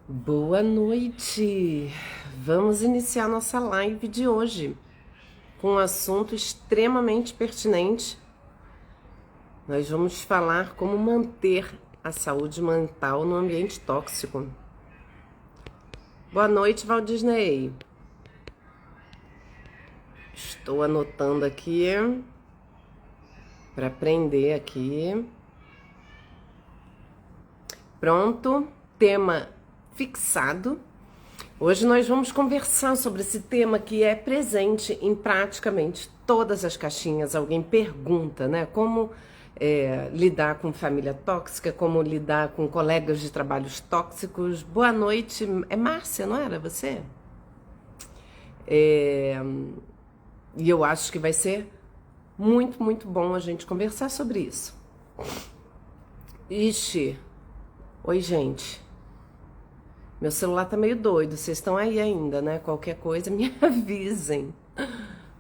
Boa noite! Vamos iniciar nossa live de hoje com um assunto extremamente pertinente. Nós vamos falar como manter a saúde mental no ambiente tóxico. Boa noite, Walt Disney. Estou anotando aqui para aprender aqui. Pronto, tema fixado. Hoje nós vamos conversar sobre esse tema que é presente em praticamente todas as caixinhas. Alguém pergunta, né? Como lidar com família tóxica, como lidar com colegas de trabalhos tóxicos. Boa noite, é Márcia, não era você? E eu acho que vai ser muito, muito bom a gente conversar sobre isso. Ixi, oi gente. Meu celular tá meio doido, vocês estão aí ainda, né? Qualquer coisa me avisem.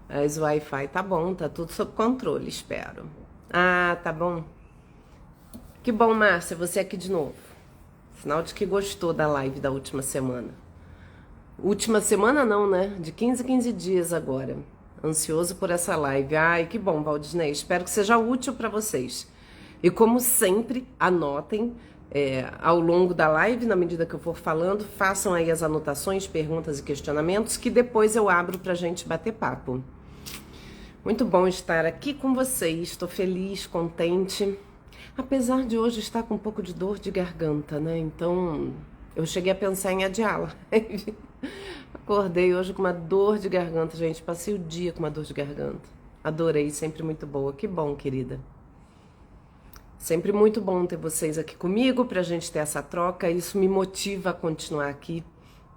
Mas o Wi-Fi tá bom, tá tudo sob controle, espero. Ah, tá bom. Que bom, Márcia, você aqui de novo. Sinal de que gostou da live da última semana. Última semana não, né? De 15 em 15 dias agora. Ansioso por essa live. Ai, que bom, Valdinei. Espero que seja útil para vocês. E como sempre, anotem ao longo da live, na medida que eu for falando, façam aí as anotações, perguntas e questionamentos, que depois eu abro pra gente bater papo. Muito bom estar aqui com vocês, estou feliz, contente, apesar de hoje estar com um pouco de dor de garganta, né? Então, eu cheguei a pensar em adiá-la. Acordei hoje com uma dor de garganta, gente, passei o dia com uma dor de garganta. Adorei, sempre muito boa. Que bom, querida. Sempre muito bom ter vocês aqui comigo pra gente ter essa troca. Isso me motiva a continuar aqui,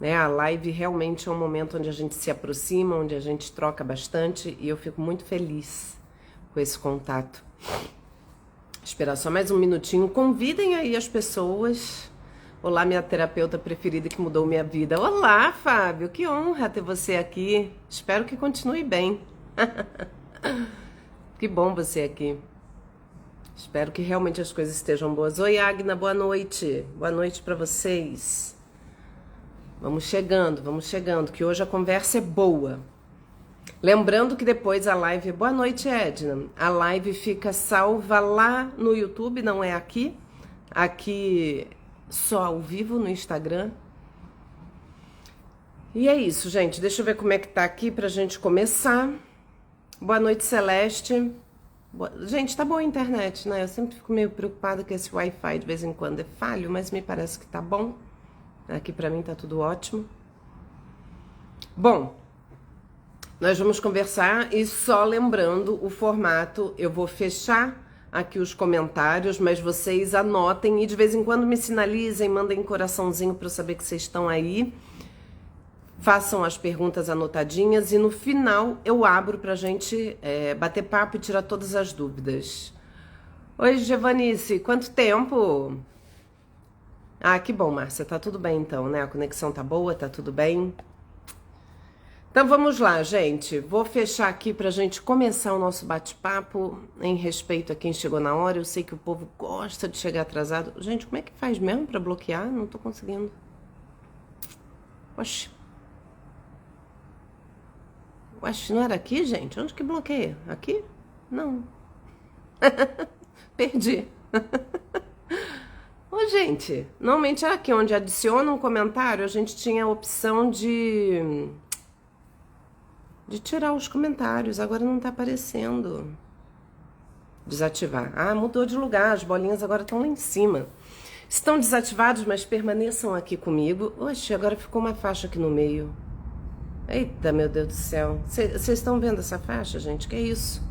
né? A live realmente é um momento onde a gente se aproxima, onde a gente troca bastante e eu fico muito feliz com esse contato. Esperar só mais um minutinho. Convidem aí as pessoas. Olá, minha terapeuta preferida que mudou minha vida. Olá, Fábio. Que honra ter você aqui. Espero que continue bem. Que bom você aqui. Espero que realmente as coisas estejam boas. Oi, Agna, boa noite. Boa noite para vocês. Vamos chegando, que hoje a conversa é boa. Lembrando que depois a live... Boa noite, Edna. A live fica salva lá no YouTube, não é aqui. Aqui só ao vivo no Instagram. E é isso, gente. Deixa eu ver como é que tá aqui pra gente começar. Boa noite, Celeste. Gente, tá boa a internet, né? Eu sempre fico meio preocupada que esse Wi-Fi de vez em quando é falho, mas me parece que tá bom. Aqui pra mim tá tudo ótimo. Bom, nós vamos conversar e só lembrando o formato, eu vou fechar aqui os comentários, mas vocês anotem e de vez em quando me sinalizem, mandem coraçãozinho pra eu saber que vocês estão aí. Façam as perguntas anotadinhas e no final eu abro pra gente bater papo e tirar todas as dúvidas. Oi, Giovanice, quanto tempo? Ah, que bom, Márcia, tá tudo bem então, né? A conexão tá boa, tá tudo bem? Então vamos lá, gente. Vou fechar aqui pra gente começar o nosso bate-papo em respeito a quem chegou na hora. Eu sei que o povo gosta de chegar atrasado. Gente, como é que faz mesmo pra bloquear? Não tô conseguindo. Oxe. Ué, não era aqui, gente? Onde que bloqueia? Aqui? Não. Perdi. Ô, gente, normalmente era aqui onde adiciona um comentário, a gente tinha a opção de tirar os comentários. Agora não tá aparecendo. Desativar. Ah, mudou de lugar. As bolinhas agora estão lá em cima. Estão desativados, mas permaneçam aqui comigo. Oxe, agora ficou uma faixa aqui no meio. Eita, meu Deus do céu. Vocês estão vendo essa faixa, gente? Que é isso?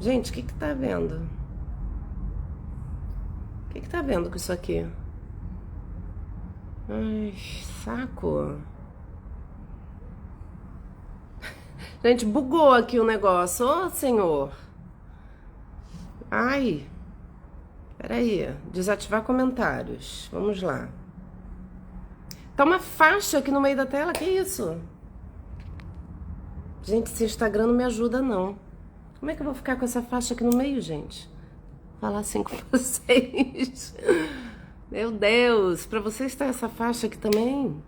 Gente, o que tá vendo? O que tá vendo com isso aqui? Ai, saco. Gente, bugou aqui o negócio. Ô, senhor. Ai. Peraí. Desativar comentários. Vamos lá. Tá uma faixa aqui no meio da tela, que isso? Gente, esse Instagram não me ajuda, não. Como é que eu vou ficar com essa faixa aqui no meio, gente? Falar assim com vocês. Meu Deus, pra você está essa faixa aqui também?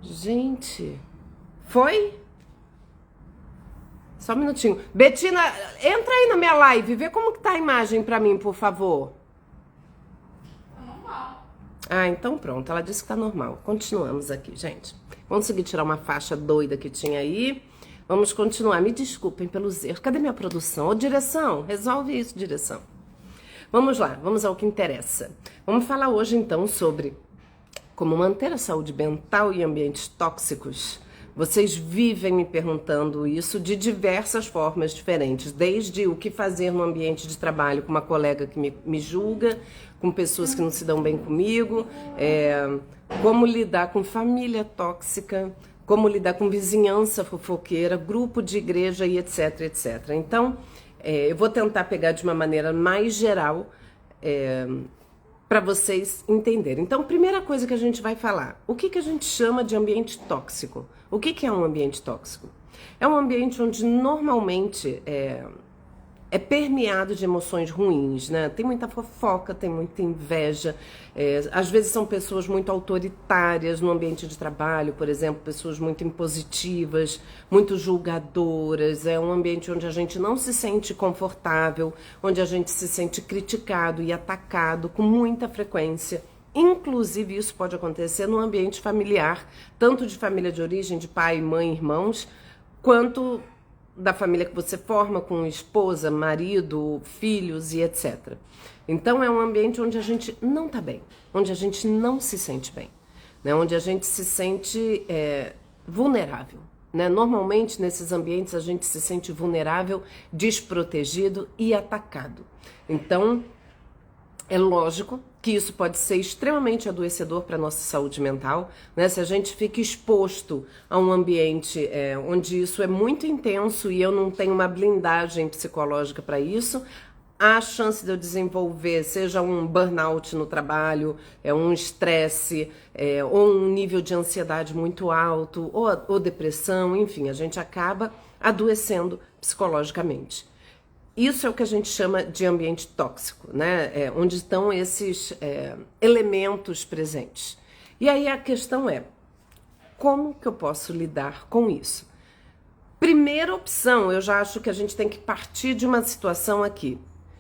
Gente, foi? Só um minutinho. Betina, entra aí na minha live, vê como que tá a imagem pra mim, por favor. Ah, então pronto, ela disse que tá normal. Continuamos aqui, gente. Consegui tirar uma faixa doida que tinha aí. Vamos continuar. Me desculpem pelos erros. Cadê minha produção? Ô, direção, resolve isso, direção. Vamos lá, vamos ao que interessa. Vamos falar hoje, então, sobre como manter a saúde mental em ambientes tóxicos. Vocês vivem me perguntando isso de diversas formas diferentes, desde o que fazer no ambiente de trabalho com uma colega que me julga, com pessoas que não se dão bem comigo, como lidar com família tóxica, como lidar com vizinhança fofoqueira, grupo de igreja e etc, etc. Então, eu vou tentar pegar de uma maneira mais geral para vocês entenderem. Então, primeira coisa que a gente vai falar, o que a gente chama de ambiente tóxico? O que é um ambiente tóxico? É um ambiente onde normalmente é permeado de emoções ruins, né? Tem muita fofoca, tem muita inveja, às vezes são pessoas muito autoritárias no ambiente de trabalho, por exemplo, pessoas muito impositivas, muito julgadoras, é um ambiente onde a gente não se sente confortável, onde a gente se sente criticado e atacado com muita frequência. Inclusive isso pode acontecer no ambiente familiar, tanto de família de origem, de pai, mãe, irmãos, quanto da família que você forma com esposa, marido, filhos e etc. Então é um ambiente onde a gente não tá bem, onde a gente não se sente bem, né? Onde a gente se sente vulnerável, né? Normalmente nesses ambientes a gente se sente vulnerável, desprotegido e atacado. Então é lógico que isso pode ser extremamente adoecedor para a nossa saúde mental, né? Se a gente fica exposto a um ambiente onde isso é muito intenso e eu não tenho uma blindagem psicológica para isso, há a chance de eu desenvolver, seja um burnout no trabalho, um estresse, ou um nível de ansiedade muito alto, ou depressão, enfim, a gente acaba adoecendo psicologicamente. Isso é o que a gente chama de ambiente tóxico, né? Onde estão esses elementos presentes. E aí a questão é, como que eu posso lidar com isso? Primeira opção, eu já acho que a gente tem que partir de uma situação aqui.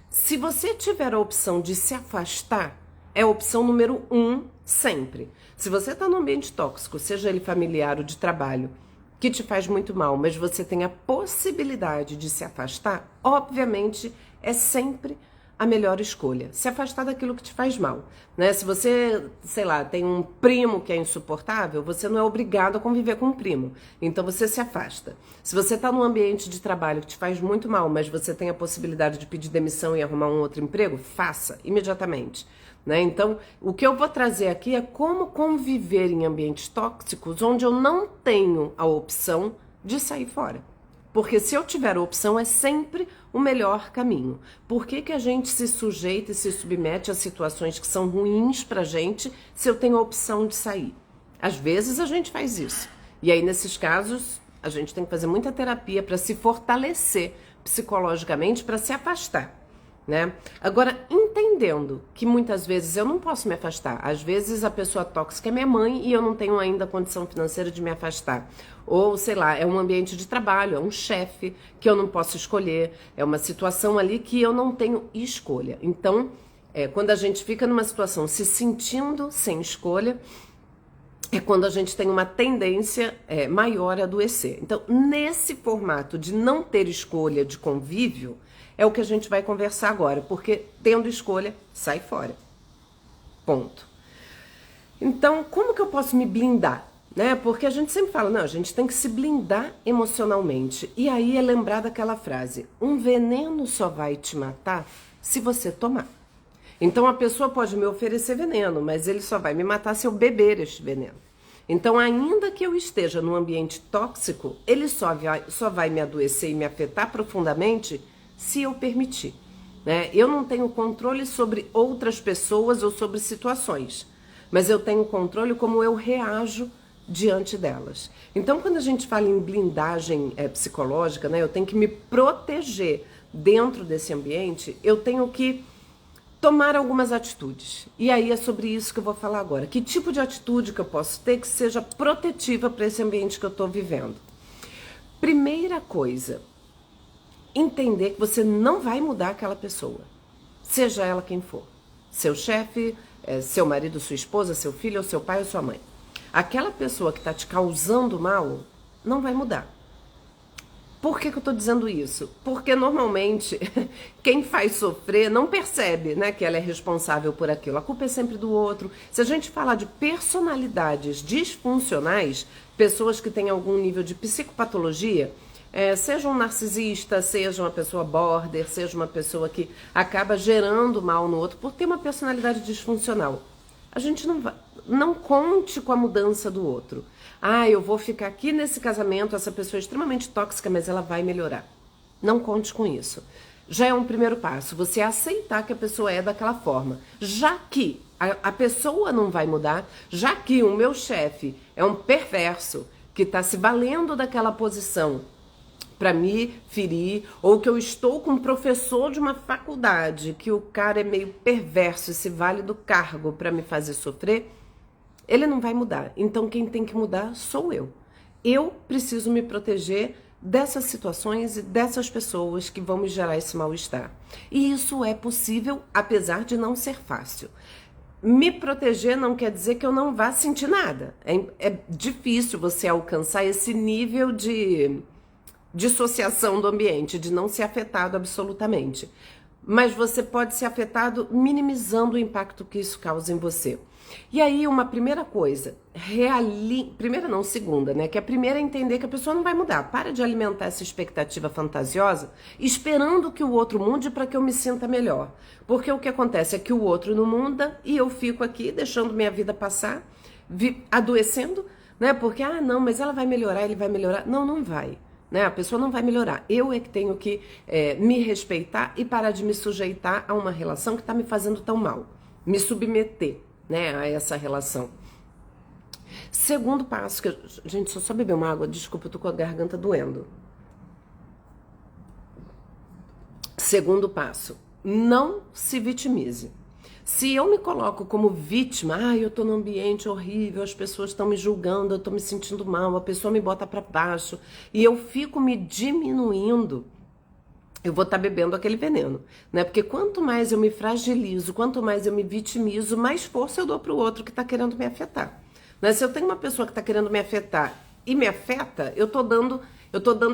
Se você tiver a opção de se afastar, é a opção número 1 sempre. Se você está num ambiente tóxico, seja ele familiar ou de trabalho, que te faz muito mal, mas você tem a possibilidade de se afastar, obviamente é sempre a melhor escolha. Se afastar daquilo que te faz mal, né? Se você, sei lá, tem um primo que é insuportável, você não é obrigado a conviver com um primo. Então você se afasta. Se você está num ambiente de trabalho que te faz muito mal, mas você tem a possibilidade de pedir demissão e arrumar um outro emprego, faça imediatamente. Né? Então, o que eu vou trazer aqui é como conviver em ambientes tóxicos onde eu não tenho a opção de sair fora. Porque se eu tiver a opção, é sempre o melhor caminho. Por que a gente se sujeita e se submete a situações que são ruins pra gente se eu tenho a opção de sair? Às vezes a gente faz isso. E aí, nesses casos, a gente tem que fazer muita terapia para se fortalecer psicologicamente, para se afastar. Né? Agora, entendendo que muitas vezes eu não posso me afastar, às vezes a pessoa tóxica é minha mãe e eu não tenho ainda condição financeira de me afastar, ou sei lá, é um ambiente de trabalho, é um chefe que eu não posso escolher, é uma situação ali que eu não tenho escolha. Então, quando a gente fica numa situação se sentindo sem escolha, é quando a gente tem uma tendência maior a adoecer. Então, nesse formato de não ter escolha de convívio, é o que a gente vai conversar agora, porque tendo escolha, sai fora. Ponto. Então, como que eu posso me blindar? Né? Porque a gente sempre fala, não, a gente tem que se blindar emocionalmente. E aí é lembrar daquela frase, um veneno só vai te matar se você tomar. Então a pessoa pode me oferecer veneno, mas ele só vai me matar se eu beber este veneno. Então, ainda que eu esteja num ambiente tóxico, ele só vai me adoecer e me afetar profundamente se eu permitir. Né? Eu não tenho controle sobre outras pessoas ou sobre situações, mas eu tenho controle como eu reajo diante delas. Então, quando a gente fala em blindagem psicológica, né, eu tenho que me proteger dentro desse ambiente, eu tenho que tomar algumas atitudes. E aí é sobre isso que eu vou falar agora. Que tipo de atitude que eu posso ter que seja protetiva para esse ambiente que eu estou vivendo? Primeira coisa, entender que você não vai mudar aquela pessoa, seja ela quem for. Seu chefe, seu marido, sua esposa, seu filho, ou seu pai ou sua mãe. Aquela pessoa que está te causando mal não vai mudar. Por que eu estou dizendo isso? Porque normalmente quem faz sofrer não percebe, né, que ela é responsável por aquilo. A culpa é sempre do outro. Se a gente falar de personalidades disfuncionais, pessoas que têm algum nível de psicopatologia, seja um narcisista, seja uma pessoa border, seja uma pessoa que acaba gerando mal no outro por ter uma personalidade disfuncional. A gente não conte com a mudança do outro. Ah, eu vou ficar aqui nesse casamento, essa pessoa é extremamente tóxica, mas ela vai melhorar. Não conte com isso. Já é um primeiro passo, você aceitar que a pessoa é daquela forma. Já que a pessoa não vai mudar, já que o meu chefe é um perverso que está se valendo daquela posição para me ferir, ou que eu estou com um professor de uma faculdade, que o cara é meio perverso e se vale do cargo para me fazer sofrer, ele não vai mudar. Então quem tem que mudar sou eu. Eu preciso me proteger dessas situações e dessas pessoas que vão me gerar esse mal-estar. E isso é possível, apesar de não ser fácil. Me proteger não quer dizer que eu não vá sentir nada. É difícil você alcançar esse nível de dissociação do ambiente, de não ser afetado absolutamente. Mas você pode ser afetado minimizando o impacto que isso causa em você. E aí, uma primeira coisa, primeira não, segunda, né? Que a primeira é entender que a pessoa não vai mudar. Para de alimentar essa expectativa fantasiosa, esperando que o outro mude para que eu me sinta melhor. Porque o que acontece é que o outro não muda e eu fico aqui deixando minha vida passar, adoecendo, né? Porque, não, mas ela vai melhorar, ele vai melhorar. Não, não vai. Né? A pessoa não vai melhorar. Eu é que tenho que me respeitar e parar de me sujeitar a uma relação que está me fazendo tão mal. Me submeter, né, a essa relação. Segundo passo, gente, só beber uma água, desculpa, eu tô com a garganta doendo. Segundo passo, não se vitimize. Se eu me coloco como vítima, eu tô num ambiente horrível, as pessoas estão me julgando, eu tô me sentindo mal, a pessoa me bota pra baixo, e eu fico me diminuindo, eu vou estar bebendo aquele veneno, né? Porque quanto mais eu me fragilizo, quanto mais eu me vitimizo, mais força eu dou pro outro que tá querendo me afetar. Né? Se eu tenho uma pessoa que tá querendo me afetar e me afeta, eu tô dando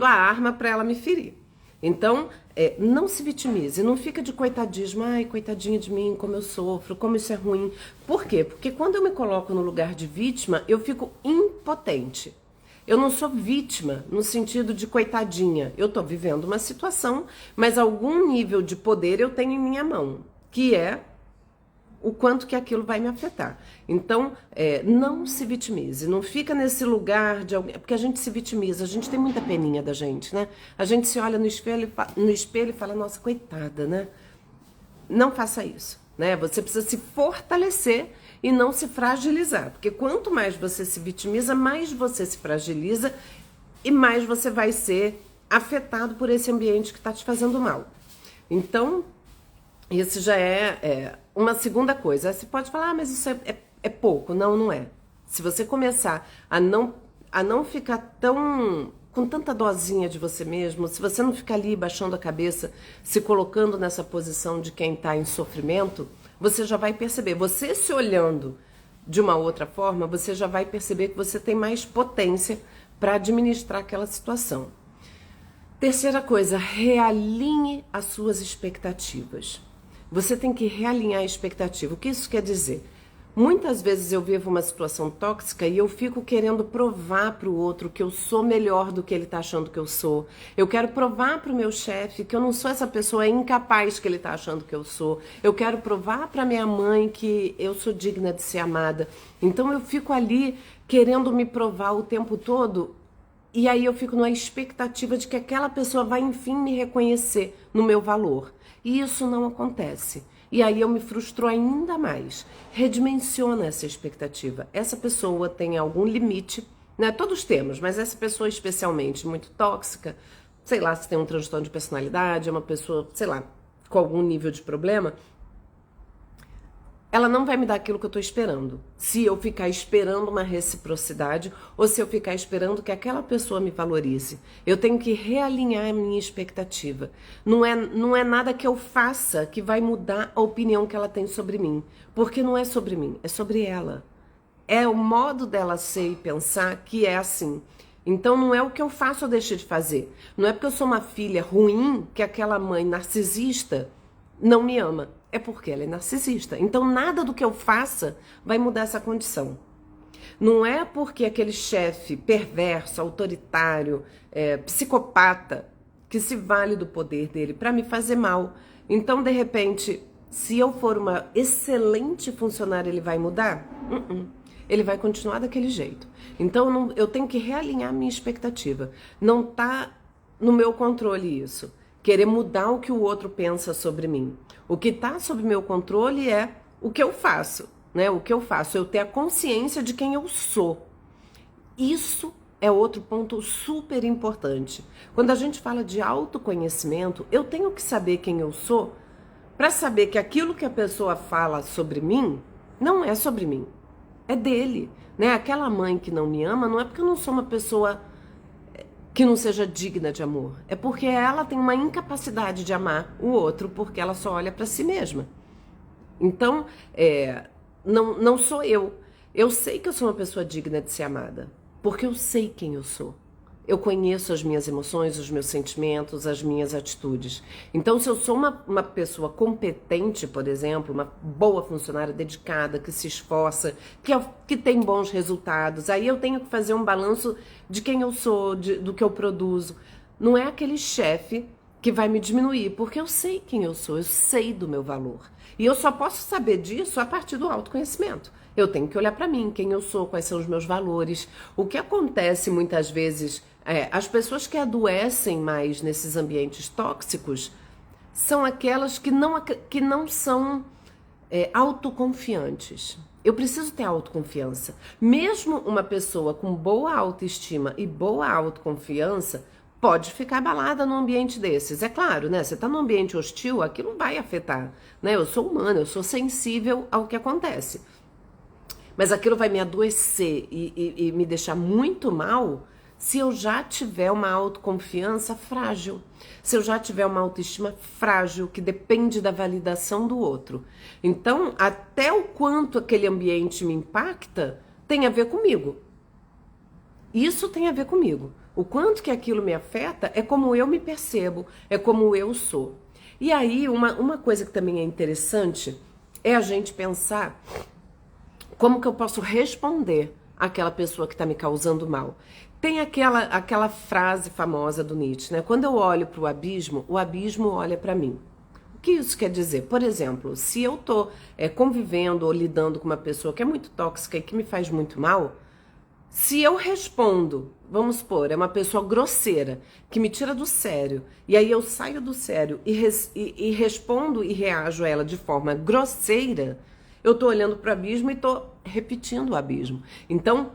a arma para ela me ferir. Então, não se vitimize, não fica de coitadismo, coitadinha de mim, como eu sofro, como isso é ruim. Por quê? Porque quando eu me coloco no lugar de vítima, eu fico impotente. Eu não sou vítima no sentido de coitadinha. Eu tô vivendo uma situação, mas algum nível de poder eu tenho em minha mão, que é o quanto que aquilo vai me afetar. Então, não se vitimize, não fica nesse lugar de alguém, porque a gente se vitimiza, a gente tem muita peninha da gente, né? A gente se olha no espelho e fala, nossa, coitada, né? Não faça isso, né? Você precisa se fortalecer e não se fragilizar, porque quanto mais você se vitimiza, mais você se fragiliza e mais você vai ser afetado por esse ambiente que está te fazendo mal. Então, isso já é uma segunda coisa. Você pode falar, mas isso é pouco. Não, não é. Se você começar a não ficar com tanta dosinha de você mesmo, se você não ficar ali baixando a cabeça, se colocando nessa posição de quem está em sofrimento, você já vai perceber. Você se olhando de uma outra forma, você já vai perceber que você tem mais potência para administrar aquela situação. Terceira coisa, realinhe as suas expectativas. Você tem que realinhar a expectativa. O que isso quer dizer? Muitas vezes eu vivo uma situação tóxica e eu fico querendo provar para o outro que eu sou melhor do que ele está achando que eu sou. Eu quero provar para o meu chefe que eu não sou essa pessoa incapaz que ele está achando que eu sou. Eu quero provar para minha mãe que eu sou digna de ser amada. Então eu fico ali querendo me provar o tempo todo e aí eu fico numa expectativa de que aquela pessoa vai enfim me reconhecer no meu valor. E isso não acontece. E aí eu me frustro ainda mais. Redimensiona essa expectativa. Essa pessoa tem algum limite, né? Todos temos, mas essa pessoa especialmente muito tóxica, sei lá, se tem um transtorno de personalidade, é uma pessoa, sei lá, com algum nível de problema, ela não vai me dar aquilo que eu estou esperando. Se eu ficar esperando uma reciprocidade ou se eu ficar esperando que aquela pessoa me valorize. Eu tenho que realinhar a minha expectativa. Não é nada que eu faça que vai mudar a opinião que ela tem sobre mim. Porque não é sobre mim, é sobre ela. É o modo dela ser e pensar que é assim. Então não é o que eu faço ou deixo de fazer. Não é porque eu sou uma filha ruim que aquela mãe narcisista não me ama. É porque ela é narcisista. Então nada do que eu faça vai mudar essa condição. Não é porque aquele chefe perverso, autoritário, psicopata, que se vale do poder dele para me fazer mal. Então, de repente, se eu for uma excelente funcionária, ele vai mudar? Ele vai continuar daquele jeito. Então, eu tenho que realinhar a minha expectativa. Não tá no meu controle isso. Querer mudar o que o outro pensa sobre mim. O que está sob meu controle é o que eu faço, né? O que eu faço, eu ter a consciência de quem eu sou. Isso é outro ponto super importante. Quando a gente fala de autoconhecimento, eu tenho que saber quem eu sou para saber que aquilo que a pessoa fala sobre mim não é sobre mim, é dele, né? Aquela mãe que não me ama não é porque eu não sou uma pessoa que não seja digna de amor. É porque ela tem uma incapacidade de amar o outro porque ela só olha para si mesma. Então, não sou eu. Eu sei que eu sou uma pessoa digna de ser amada, porque eu sei quem eu sou. Eu conheço as minhas emoções, os meus sentimentos, as minhas atitudes. Então, se eu sou uma pessoa competente, por exemplo, uma boa funcionária dedicada, que se esforça, que tem bons resultados, aí eu tenho que fazer um balanço de quem eu sou, do que eu produzo. Não é aquele chefe que vai me diminuir, porque eu sei quem eu sou, eu sei do meu valor. E eu só posso saber disso a partir do autoconhecimento. Eu tenho que olhar para mim, quem eu sou, quais são os meus valores. O que acontece muitas vezes, as pessoas que adoecem mais nesses ambientes tóxicos são aquelas que não são autoconfiantes. Eu preciso ter autoconfiança. Mesmo uma pessoa com boa autoestima e boa autoconfiança pode ficar abalada num ambiente desses. É claro, né? Você está num ambiente hostil, aquilo vai afetar. Né? Eu sou humana, eu sou sensível ao que acontece. Mas aquilo vai me adoecer e me deixar muito mal se eu já tiver uma autoconfiança frágil. Se eu já tiver uma autoestima frágil, que depende da validação do outro. Então, até o quanto aquele ambiente me impacta, tem a ver comigo. Isso tem a ver comigo. O quanto que aquilo me afeta é como eu me percebo, é como eu sou. E aí, uma coisa que também é interessante é a gente pensar como que eu posso responder àquela pessoa que está me causando mal. Tem aquela frase famosa do Nietzsche, né? Quando eu olho para o abismo olha para mim. O que isso quer dizer? Por exemplo, se eu estou convivendo ou lidando com uma pessoa que é muito tóxica e que me faz muito mal, se eu respondo, vamos supor, é uma pessoa grosseira, que me tira do sério, e aí eu saio do sério e respondo e reajo a ela de forma grosseira, eu estou olhando para o abismo e estou repetindo o abismo. Então,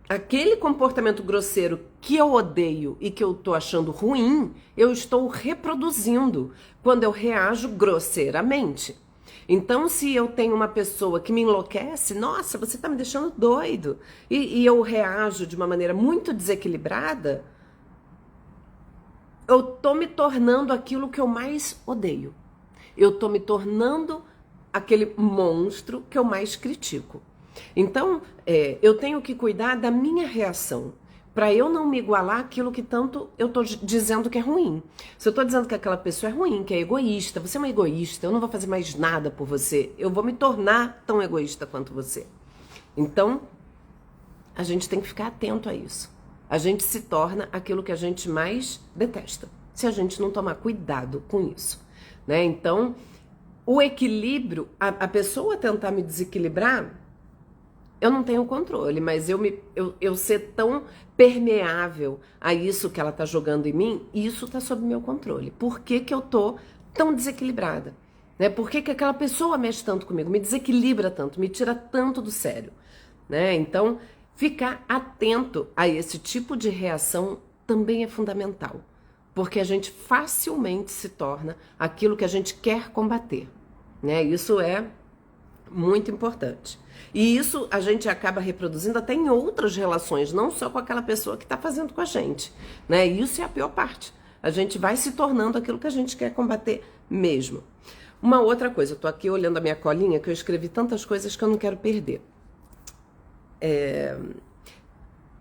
aquele comportamento grosseiro que eu odeio e que eu estou achando ruim, eu estou reproduzindo quando eu reajo grosseiramente. Então, se eu tenho uma pessoa que me enlouquece, nossa, você está me deixando doido, e eu reajo de uma maneira muito desequilibrada, eu estou me tornando aquilo que eu mais odeio. Eu estou me tornando aquele monstro que eu mais critico. Então, eu tenho que cuidar da minha reação, para eu não me igualar àquilo que tanto eu estou dizendo que é ruim. Se eu estou dizendo que aquela pessoa é ruim, que é egoísta, você é uma egoísta, eu não vou fazer mais nada por você, eu vou me tornar tão egoísta quanto você. Então, a gente tem que ficar atento a isso. A gente se torna aquilo que a gente mais detesta, se a gente não tomar cuidado com isso, né? Então, o equilíbrio, a pessoa tentar me desequilibrar, eu não tenho controle, mas eu ser tão permeável a isso que ela tá jogando em mim, isso tá sob meu controle. Por que que eu tô tão desequilibrada? Né? Por que que aquela pessoa mexe tanto comigo, me desequilibra tanto, me tira tanto do sério? Né? Então, ficar atento a esse tipo de reação também é fundamental, porque a gente facilmente se torna aquilo que a gente quer combater. Né? Isso é Muito importante. E isso a gente acaba reproduzindo até em outras relações, não só com aquela pessoa que está fazendo com a gente, né? E isso é a pior parte. A gente vai se tornando aquilo que a gente quer combater mesmo. Uma outra coisa, eu tô aqui olhando a minha colinha, que eu escrevi tantas coisas que eu não quero perder.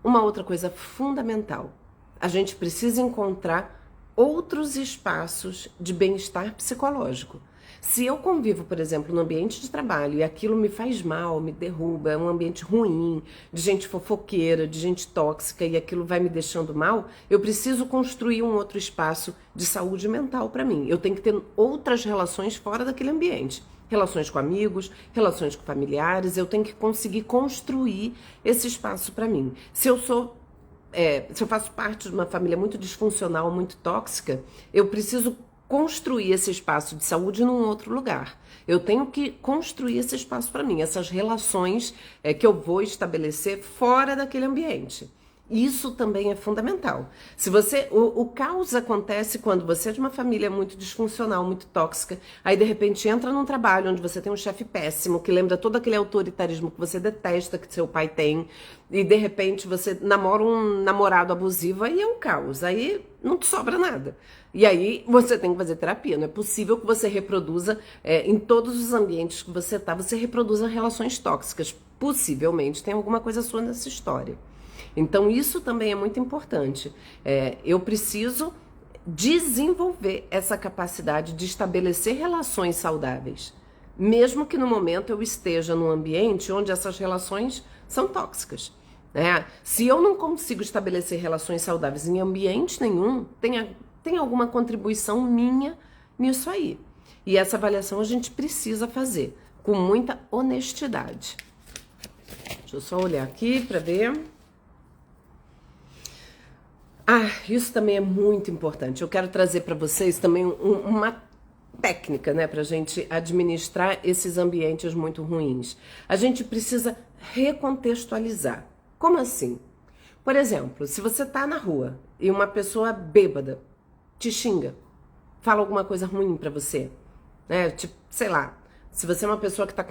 Uma outra coisa fundamental, a gente precisa encontrar outros espaços de bem-estar psicológico. Se eu convivo, por exemplo, no ambiente de trabalho e aquilo me faz mal, me derruba, é um ambiente ruim, de gente fofoqueira, de gente tóxica e aquilo vai me deixando mal, eu preciso construir um outro espaço de saúde mental para mim. Eu tenho que ter outras relações fora daquele ambiente. Relações com amigos, relações com familiares, eu tenho que conseguir construir esse espaço para mim. Se eu faço parte de uma família muito disfuncional, muito tóxica, eu preciso construir esse espaço de saúde num outro lugar. Eu tenho que construir esse espaço para mim, essas relações que eu vou estabelecer fora daquele ambiente. Isso também é fundamental. Se você, o caos acontece quando você é de uma família muito disfuncional, muito tóxica, aí de repente entra num trabalho onde você tem um chefe péssimo, que lembra todo aquele autoritarismo que você detesta que seu pai tem, e de repente você namora um namorado abusivo, aí é um caos, aí não te sobra nada. E aí você tem que fazer terapia. Não é possível que você reproduza, em todos os ambientes que você está, você reproduza relações tóxicas. Possivelmente tem alguma coisa sua nessa história. Então isso também é muito importante. Eu preciso desenvolver essa capacidade de estabelecer relações saudáveis, mesmo que no momento eu esteja num ambiente onde essas relações são tóxicas. Se eu não consigo estabelecer relações saudáveis em ambiente nenhum, tem alguma contribuição minha nisso aí. E essa avaliação a gente precisa fazer com muita honestidade. Deixa eu só olhar aqui para ver. Isso também é muito importante. Eu quero trazer para vocês também uma técnica, né, para a gente administrar esses ambientes muito ruins. A gente precisa recontextualizar. Como assim? Por exemplo, se você tá na rua e uma pessoa bêbada te xinga, fala alguma coisa ruim para você, né? Tipo, sei lá, se você é uma pessoa que tá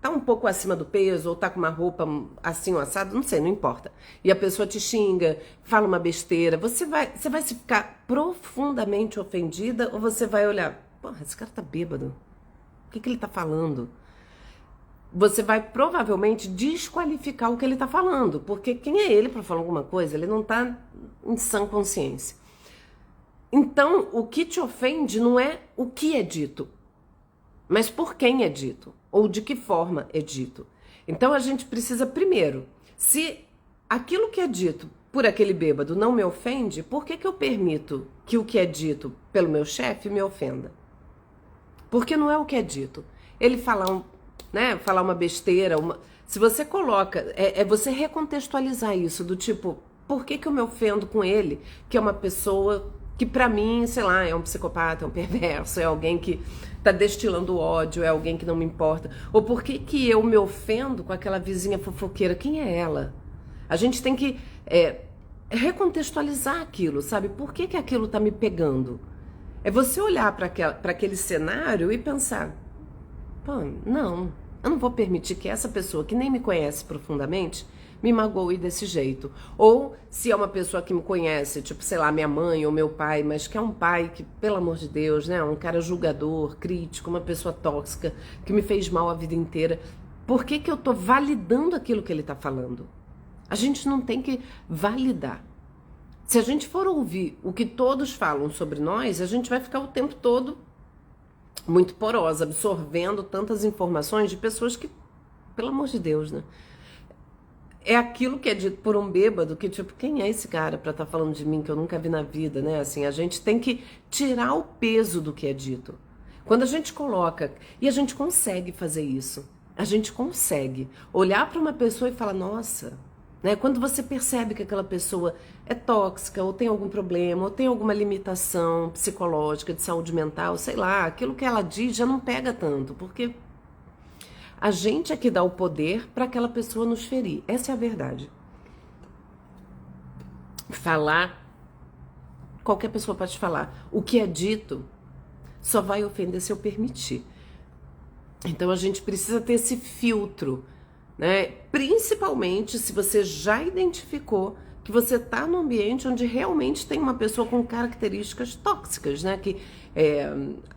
um pouco acima do peso, ou tá com uma roupa assim, ou assado, não sei, não importa. E a pessoa te xinga, fala uma besteira, você vai se ficar profundamente ofendida, ou você vai olhar, porra, esse cara tá bêbado, o que ele tá falando? Você vai provavelmente desqualificar o que ele tá falando, porque quem é ele para falar alguma coisa? Ele não tá em sã consciência. Então, o que te ofende não é o que é dito, mas por quem é dito, ou de que forma é dito. Então a gente precisa primeiro, se aquilo que é dito por aquele bêbado não me ofende, por que eu permito que o que é dito pelo meu chefe me ofenda? Porque não é o que é dito. Ele falar uma besteira, se você coloca, você recontextualizar isso, do tipo, por que eu me ofendo com ele, que é uma pessoa que pra mim, sei lá, é um psicopata, é um perverso, é alguém que tá destilando ódio, é alguém que não me importa. Ou por que eu me ofendo com aquela vizinha fofoqueira? Quem é ela? A gente tem que recontextualizar aquilo, sabe? Por que aquilo tá me pegando? É você olhar para aquele cenário e pensar, pô, não, eu não vou permitir que essa pessoa que nem me conhece profundamente me magoe desse jeito. Ou se é uma pessoa que me conhece, tipo, sei lá, minha mãe ou meu pai, mas que é um pai que, pelo amor de Deus, né, um cara julgador, crítico, uma pessoa tóxica, que me fez mal a vida inteira, por que eu tô validando aquilo que ele tá falando? A gente não tem que validar. Se a gente for ouvir o que todos falam sobre nós, a gente vai ficar o tempo todo muito porosa, absorvendo tantas informações de pessoas que, pelo amor de Deus, né? É aquilo que é dito por um bêbado, que tipo, quem é esse cara pra estar falando de mim que eu nunca vi na vida, né? Assim, a gente tem que tirar o peso do que é dito. Quando a gente coloca, e a gente consegue fazer isso, a gente consegue olhar para uma pessoa e falar, nossa, né? Quando você percebe que aquela pessoa é tóxica, ou tem algum problema, ou tem alguma limitação psicológica, de saúde mental, sei lá, aquilo que ela diz já não pega tanto, porque a gente é que dá o poder para aquela pessoa nos ferir. Essa é a verdade. Falar, qualquer pessoa pode falar. O que é dito só vai ofender se eu permitir. Então a gente precisa ter esse filtro, né? Principalmente se você já identificou que você está num ambiente onde realmente tem uma pessoa com características tóxicas, né? Que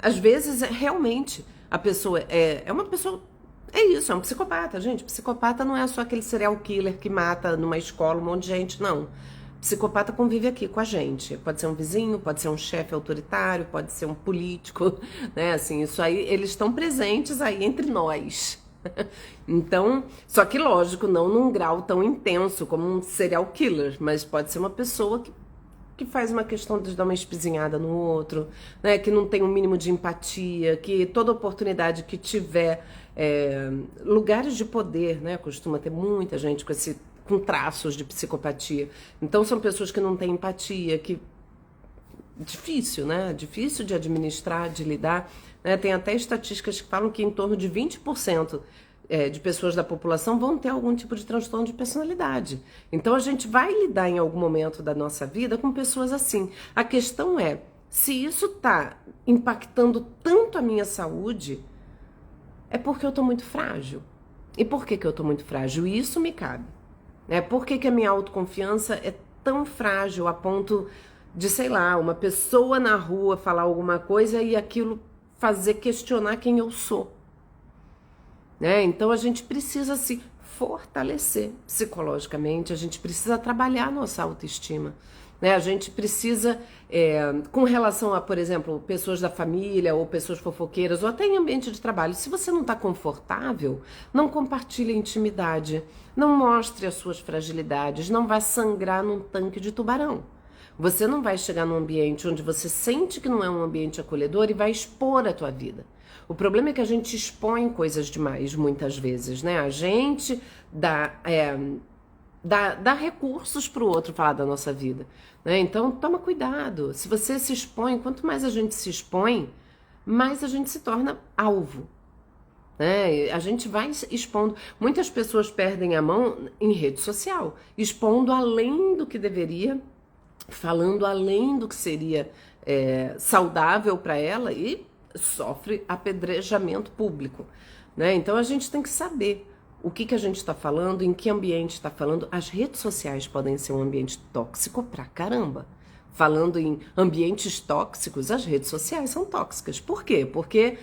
às vezes realmente a pessoa é uma pessoa. É isso, é um psicopata, gente. Psicopata não é só aquele serial killer que mata numa escola um monte de gente, não. Psicopata convive aqui com a gente. Pode ser um vizinho, pode ser um chefe autoritário, pode ser um político, né? Assim, isso aí, eles estão presentes aí entre nós. Então, só que lógico, não num grau tão intenso como um serial killer, mas pode ser uma pessoa que faz uma questão de dar uma espizinhada no outro, né? Que não tem um mínimo de empatia, que toda oportunidade que tiver, lugares de poder, né? Costuma ter muita gente com traços de psicopatia. Então são pessoas que não têm empatia, que difícil, né? Difícil de administrar, de lidar, né? Tem até estatísticas que falam que em torno de 20% de pessoas da população vão ter algum tipo de transtorno de personalidade. Então a gente vai lidar em algum momento da nossa vida com pessoas assim. A questão é, se isso está impactando tanto a minha saúde, é porque eu estou muito frágil. E por que eu estou muito frágil? E isso me cabe. Por que a minha autoconfiança é tão frágil a ponto de, sei lá, uma pessoa na rua falar alguma coisa e aquilo fazer questionar quem eu sou? Então a gente precisa se fortalecer psicologicamente, a gente precisa trabalhar nossa autoestima. A gente precisa, com relação a, por exemplo, pessoas da família ou pessoas fofoqueiras ou até em ambiente de trabalho, se você não está confortável, não compartilhe a intimidade, não mostre as suas fragilidades, não vá sangrar num tanque de tubarão. Você não vai chegar num ambiente onde você sente que não é um ambiente acolhedor e vai expor a tua vida. O problema é que a gente expõe coisas demais, muitas vezes, né? A gente dá recursos para o outro falar da nossa vida, né? Então, toma cuidado. Se você se expõe, quanto mais a gente se expõe, mais a gente se torna alvo, né? A gente vai expondo. Muitas pessoas perdem a mão em rede social, expondo além do que deveria, falando além do que seria saudável para ela e sofre apedrejamento público, né? Então a gente tem que saber o que a gente está falando, em que ambiente está falando. As redes sociais podem ser um ambiente tóxico pra caramba. Falando em ambientes tóxicos, as redes sociais são tóxicas. Por quê? Porque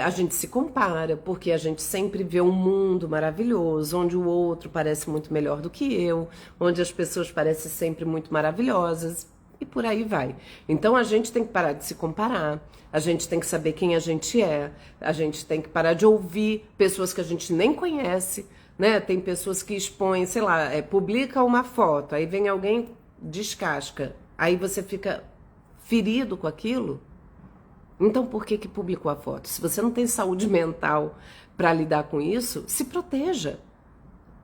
a gente se compara, porque a gente sempre vê um mundo maravilhoso, onde o outro parece muito melhor do que eu, onde as pessoas parecem sempre muito maravilhosas. E por aí vai. Então a gente tem que parar de se comparar, a gente tem que saber quem a gente é, a gente tem que parar de ouvir pessoas que a gente nem conhece, né? Tem pessoas que expõem, sei lá, publica uma foto, aí vem alguém, descasca, aí você fica ferido com aquilo. Então por que publicou a foto? Se você não tem saúde mental para lidar com isso, se proteja,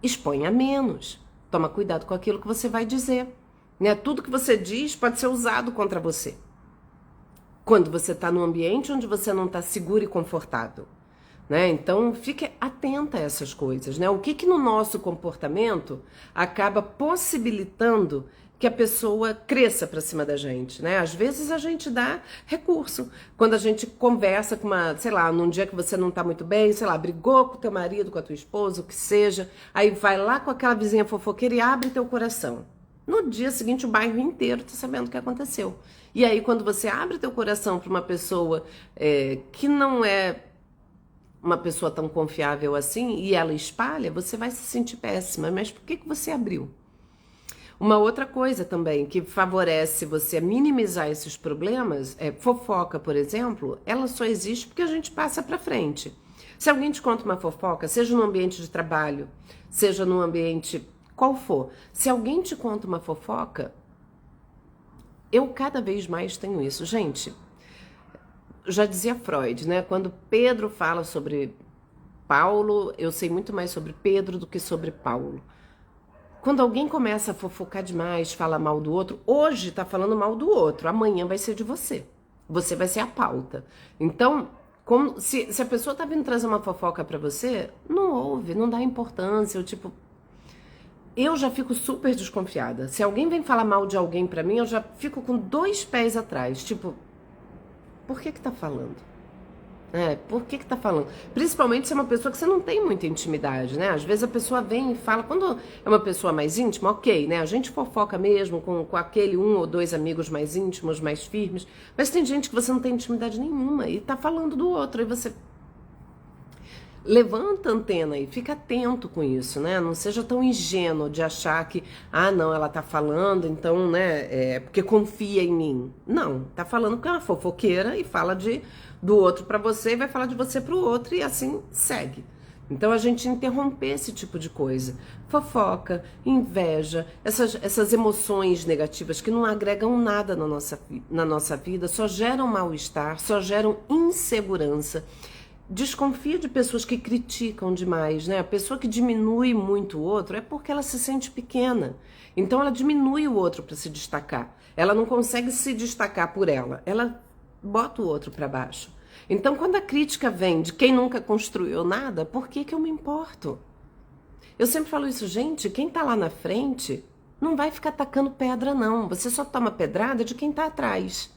exponha menos, toma cuidado com aquilo que você vai dizer. Tudo que você diz pode ser usado contra você. Quando você está num ambiente onde você não está seguro e confortável. Então, fique atenta a essas coisas. O que no nosso comportamento acaba possibilitando que a pessoa cresça para cima da gente, Às vezes a gente dá recurso. Quando a gente conversa com sei lá, num dia que você não está muito bem, sei lá, brigou com o teu marido, com a tua esposa, o que seja, aí vai lá com aquela vizinha fofoqueira e abre teu coração. No dia seguinte, o bairro inteiro está sabendo o que aconteceu. E aí, quando você abre teu coração para uma pessoa que não é uma pessoa tão confiável assim, e ela espalha, você vai se sentir péssima. Mas por que você abriu? Uma outra coisa também que favorece você a minimizar esses problemas, fofoca, por exemplo, ela só existe porque a gente passa para frente. Se alguém te conta uma fofoca, seja no ambiente de trabalho, seja no ambiente qual for, se alguém te conta uma fofoca, eu cada vez mais tenho isso. Gente, já dizia Freud, Quando Pedro fala sobre Paulo, eu sei muito mais sobre Pedro do que sobre Paulo. Quando alguém começa a fofocar demais, fala mal do outro, hoje tá falando mal do outro, amanhã vai ser de você. Você vai ser a pauta. Então, se a pessoa tá vindo trazer uma fofoca pra você, não ouve, não dá importância, eu já fico super desconfiada. Se alguém vem falar mal de alguém pra mim, eu já fico com 2 pés atrás. Por que tá falando? Por que tá falando? Principalmente se é uma pessoa que você não tem muita intimidade, né? Às vezes a pessoa vem e fala, quando é uma pessoa mais íntima, ok, né? A gente fofoca mesmo com aquele um ou dois amigos mais íntimos, mais firmes, mas tem gente que você não tem intimidade nenhuma e tá falando do outro, e você levanta a antena e fica atento com isso, né? Não seja tão ingênuo de achar que, não, ela tá falando, então, né, porque confia em mim. Não, tá falando porque é uma fofoqueira e fala do outro pra você e vai falar de você pro outro e assim segue. Então a gente interromper esse tipo de coisa. Fofoca, inveja, essas emoções negativas que não agregam nada na nossa vida, só geram mal-estar, só geram insegurança. Desconfia de pessoas que criticam demais, né? A pessoa que diminui muito o outro é porque ela se sente pequena. Então ela diminui o outro para se destacar. Ela não consegue se destacar por ela. Ela bota o outro para baixo. Então quando a crítica vem de quem nunca construiu nada, por que eu me importo? Eu sempre falo isso, gente, quem tá lá na frente não vai ficar tacando pedra não. Você só toma pedrada de quem tá atrás.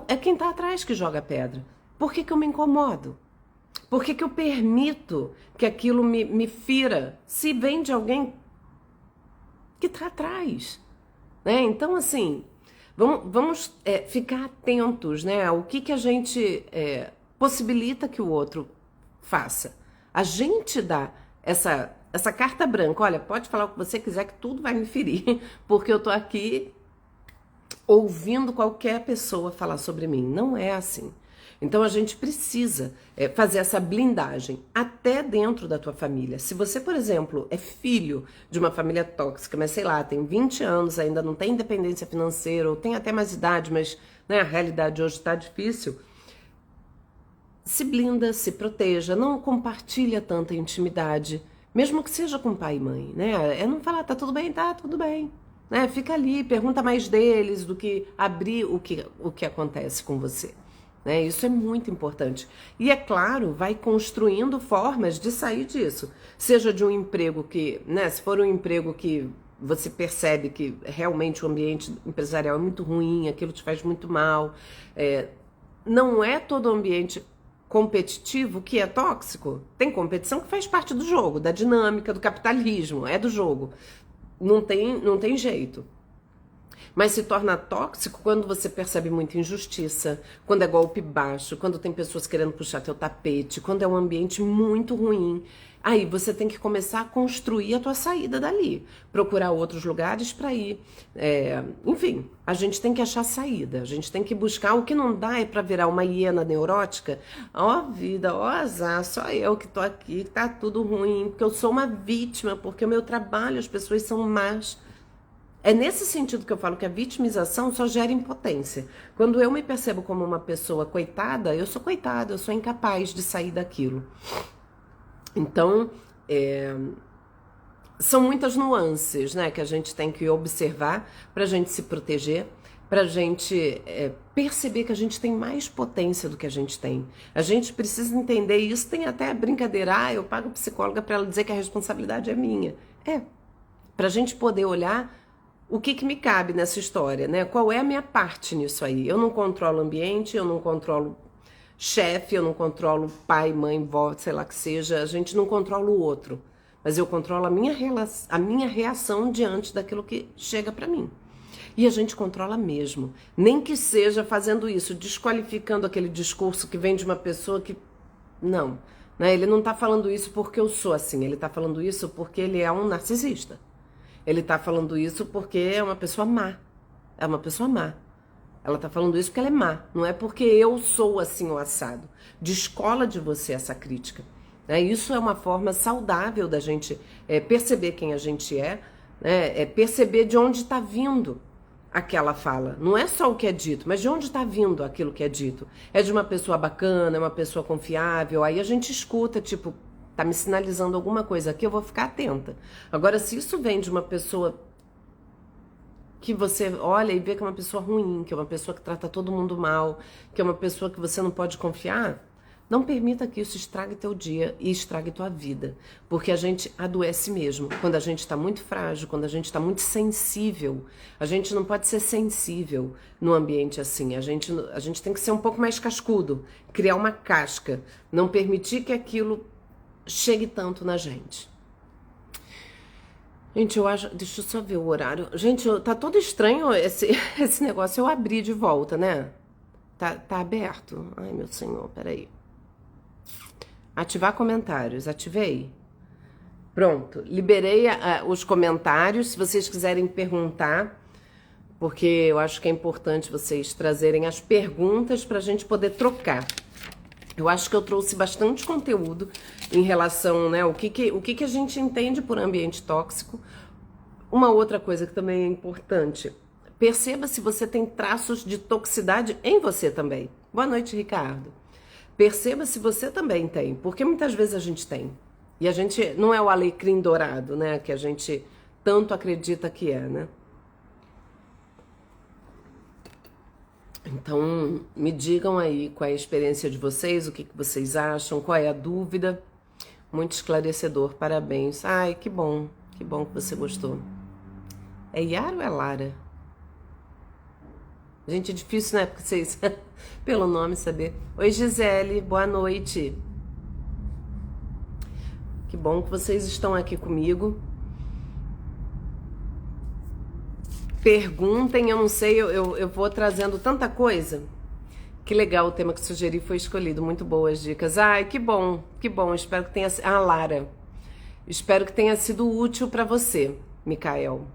É quem tá atrás que joga pedra. Por que eu me incomodo? Por que eu permito que aquilo me fira se vem de alguém que está atrás? Né? Então, assim, vamos ficar atentos, né, ao que a gente possibilita que o outro faça. A gente dá essa carta branca, olha, pode falar o que você quiser que tudo vai me ferir, porque eu tô aqui ouvindo qualquer pessoa falar sobre mim. Não é assim. Então a gente precisa fazer essa blindagem até dentro da tua família. Se você, por exemplo, é filho de uma família tóxica, mas sei lá, tem 20 anos, ainda não tem independência financeira, ou tem até mais idade, mas né, a realidade hoje está difícil, se blinda, se proteja, não compartilha tanta intimidade, mesmo que seja com pai e mãe, né? É não falar, tá tudo bem, né? Fica ali, pergunta mais deles do que abrir o que acontece com você. Né? Isso é muito importante. E é claro, vai construindo formas de sair disso. Seja de um emprego que, né, se for um emprego que você percebe que realmente o ambiente empresarial é muito ruim, aquilo te faz muito mal. Não é todo ambiente competitivo que é tóxico. Tem competição que faz parte do jogo, da dinâmica, do capitalismo, é do jogo. Não tem jeito. Mas se torna tóxico quando você percebe muita injustiça, quando é golpe baixo, quando tem pessoas querendo puxar teu tapete, quando é um ambiente muito ruim. Aí você tem que começar a construir a tua saída dali, procurar outros lugares para ir. Enfim, a gente tem que achar saída, a gente tem que buscar. O que não dá é para virar uma hiena neurótica. Ó vida, ó azar, só eu que tô aqui, que tá tudo ruim, porque eu sou uma vítima, porque o meu trabalho, as pessoas são más. É nesse sentido que eu falo que a vitimização só gera impotência. Quando eu me percebo como uma pessoa coitada, eu sou coitada, eu sou incapaz de sair daquilo. Então, são muitas nuances, né, que a gente tem que observar para a gente se proteger, para a gente perceber que a gente tem mais potência do que a gente tem. A gente precisa entender isso. Tem até brincadeira, eu pago psicóloga para ela dizer que a responsabilidade é minha. Para a gente poder olhar o que me cabe nessa história, né? Qual é a minha parte nisso aí? Eu não controlo o ambiente, eu não controlo chefe, eu não controlo pai, mãe, vó, sei lá que seja, a gente não controla o outro, mas eu controlo a minha reação diante daquilo que chega pra mim. E a gente controla mesmo, nem que seja fazendo isso, desqualificando aquele discurso que vem de uma pessoa que... Não, né? Ele não tá falando isso porque eu sou assim, ele tá falando isso porque ele é um narcisista. Ele tá falando isso porque é uma pessoa má. É uma pessoa má. Ela tá falando isso porque ela é má. Não é porque eu sou assim o assado. Descola de você essa crítica. Isso é uma forma saudável da gente perceber quem a gente é, né? Perceber de onde está vindo aquela fala. Não é só o que é dito, mas de onde está vindo aquilo que é dito. É de uma pessoa bacana, é uma pessoa confiável. Aí a gente escuta, tipo... Tá me sinalizando alguma coisa aqui, eu vou ficar atenta. Agora, se isso vem de uma pessoa que você olha e vê que é uma pessoa ruim, que é uma pessoa que trata todo mundo mal, que é uma pessoa que você não pode confiar, Não permita que isso estrague teu dia e estrague tua vida, porque a gente adoece mesmo. Quando a gente está muito frágil, quando a gente está muito sensível, a gente não pode ser sensível num ambiente assim. A gente tem que ser um pouco mais cascudo, criar uma casca, não permitir que aquilo chegue tanto na gente. Gente, eu acho... Deixa eu só ver o horário. Gente, tá todo estranho esse negócio. Eu abri de volta, né? Tá aberto? Ai, meu senhor, peraí. Ativar comentários. Ativei? Pronto. Liberei os comentários. Se vocês quiserem perguntar, porque eu acho que é importante vocês trazerem as perguntas pra gente poder trocar. Eu acho que eu trouxe bastante conteúdo em relação, né, o que a gente entende por ambiente tóxico. Uma outra coisa que também é importante, perceba se você tem traços de toxicidade em você também. Boa noite, Ricardo. Perceba se você também tem, porque muitas vezes a gente tem. E a gente não é o alecrim dourado, né, que a gente tanto acredita que é, né? Então, me digam aí qual é a experiência de vocês, o que vocês acham, qual é a dúvida. Muito esclarecedor, parabéns. Ai, que bom que você gostou. É Yara ou é Lara? Gente, é difícil, né, porque vocês, pelo nome, saber. Oi, Gisele, boa noite. Que bom que vocês estão aqui comigo. Perguntem, eu não sei, eu vou trazendo tanta coisa. Que legal, o tema que sugeri foi escolhido, muito boas dicas. Ai, que bom, espero que tenha... Ah, Lara, espero que tenha sido útil para você, Micael.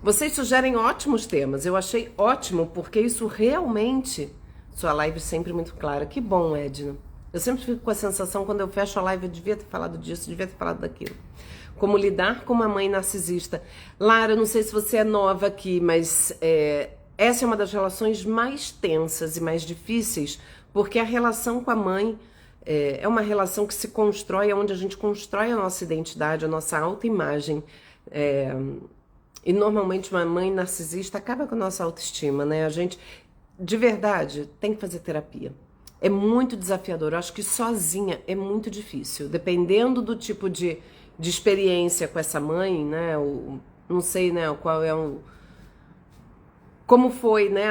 Vocês sugerem ótimos temas, eu achei ótimo, porque isso realmente... Sua live sempre muito clara, que bom, Edna. Eu sempre fico com a sensação, quando eu fecho a live, eu devia ter falado disso, devia ter falado daquilo. Como lidar com uma mãe narcisista. Lara, não sei se você é nova aqui, mas essa é uma das relações mais tensas e mais difíceis, porque a relação com a mãe é uma relação que se constrói, onde a gente constrói a nossa identidade, a nossa autoimagem. E normalmente uma mãe narcisista acaba com a nossa autoestima, né? A gente, de verdade, tem que fazer terapia. É muito desafiador. Eu acho que sozinha é muito difícil. Dependendo do tipo de experiência com essa mãe, né? Não sei, né? Qual é como foi, né?